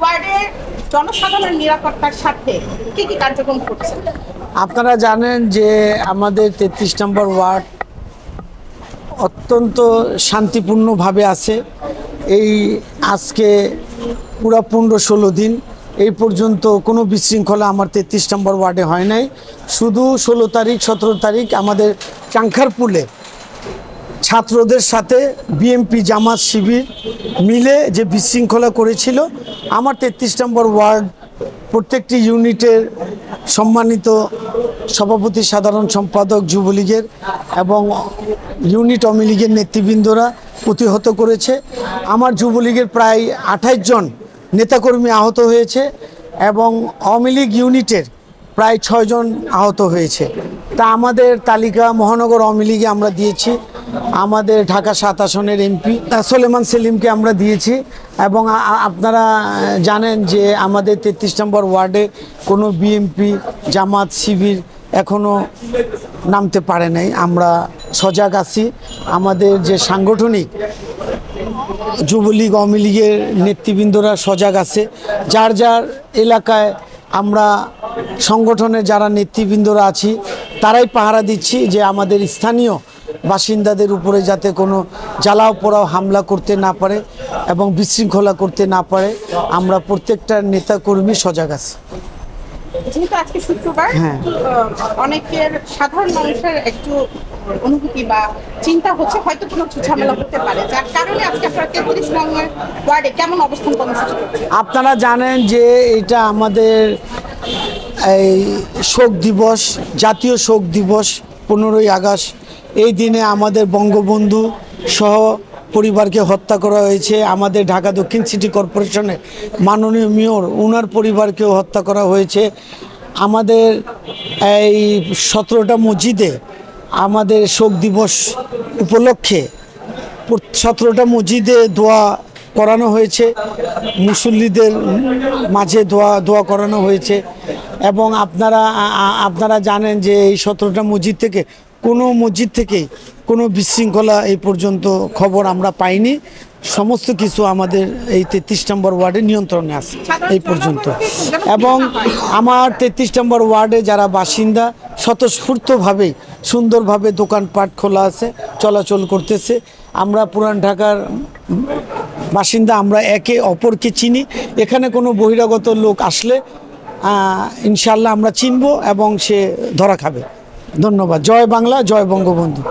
ওয়ার্ডের জনসাধারণের নিরাপত্তার স্বার্থে কি কি কার্যক্রম করছেন? আপনারা জানেন যে আমাদের 33 নম্বর ওয়ার্ড অত্যন্ত শান্তিপূর্ণভাবে আছে। এই আজকে পুরা 15-16 দিন এই পর্যন্ত কোনো বিশৃঙ্খলা আমার 33 নম্বর ওয়ার্ডে হয় নাই। শুধু 16 তারিখ 17 তারিখ আমাদের চাংখারপুলে ছাত্রদের সাথে বিএমপি জামাত শিবির মিলে যে বিশৃঙ্খলা করেছিল, আমার 33 নম্বর ওয়ার্ড প্রত্যেকটি ইউনিটের সম্মানিত সভাপতি, সাধারণ সম্পাদক যুবলীগের এবং ইউনিট আওয়ামী লীগের নেতৃবৃন্দরা প্রতিহত করেছে। আমার যুবলীগের প্রায় 28 জন নেতাকর্মী আহত হয়েছে এবং আওয়ামী লীগ ইউনিটের প্রায় 6 জন আহত হয়েছে। তা আমাদের তালিকা মহানগর আওয়ামী লীগে আমরা দিয়েছি, আমাদের ঢাকা 7 আসনের এমপি সোলেমান সেলিমকে আমরা দিয়েছি। এবং আপনারা জানেন যে আমাদের 33 নম্বর ওয়ার্ডে কোনো বিএমপি জামাত শিবির এখনও নামতে পারে নাই। আমরা সজাগ আছি। আমাদের যে সাংগঠনিক যুবলীগ আওয়ামী লীগের নেতৃবৃন্দরা সজাগ আছে। যার যার এলাকায় আমরা সংগঠনের যারা নেতৃবৃন্দরা আছি তারাই পাহারা দিচ্ছি যে আমাদের স্থানীয় বাসিন্দাদের উপরে যাতে কোনো জ্বালাও পোড়াও হামলা করতে না পারে এবং বিশৃঙ্খলা করতে না পারে। আমরা প্রত্যেকটা নেতাকর্মী সজাগ আছি। যেহেতু আজকে শুক্রবার, অনেকের সাধারণ মানুষের একটু অনুভূতি বা চিন্তা হচ্ছে হয়তো কোনো ঝামেলা হতে পারে, যার কারণে আজকে আপনারা 33 নম্বর ওয়ার্ডে কেমন অবস্থান কর্মসূচি করছেন? আপনারা জানেন যে এটা আমাদের এই শোক দিবস, জাতীয় শোক দিবস 15ই আগস্ট। এই দিনে আমাদের বঙ্গবন্ধু সহ পরিবারকে হত্যা করা হয়েছে। আমাদের ঢাকা দক্ষিণ সিটি কর্পোরেশনের মাননীয় মেয়র, ওনার পরিবারকেও হত্যা করা হয়েছে। আমাদের এই 17টা মসজিদে আমাদের শোক দিবস উপলক্ষে 17টা মসজিদে দোয়া করানো হয়েছে, মুসল্লিদের মাঝে দোয়া করানো হয়েছে। এবং আপনারা জানেন যে এই 17টা মসজিদ থেকে কোনো বিশৃঙ্খলা এই পর্যন্ত খবর আমরা পাইনি। সমস্ত কিছু আমাদের এই 33 নম্বর ওয়ার্ডে নিয়ন্ত্রণে আছে এই পর্যন্ত। এবং আমার 33 নম্বর ওয়ার্ডে যারা বাসিন্দা স্বতঃস্ফূর্তভাবে সুন্দরভাবে দোকানপাট খোলা আছে, চলাচল করতেছে। আমরা পুরান ঢাকার বাসিন্দা, আমরা একে অপরকে চিনি। এখানে কোনো বহিরাগত লোক আসলে ইনশাল্লাহ আমরা চিনব এবং সে ধরা খাবে। ধন্যবাদ। জয় বাংলা, জয় বঙ্গবন্ধু।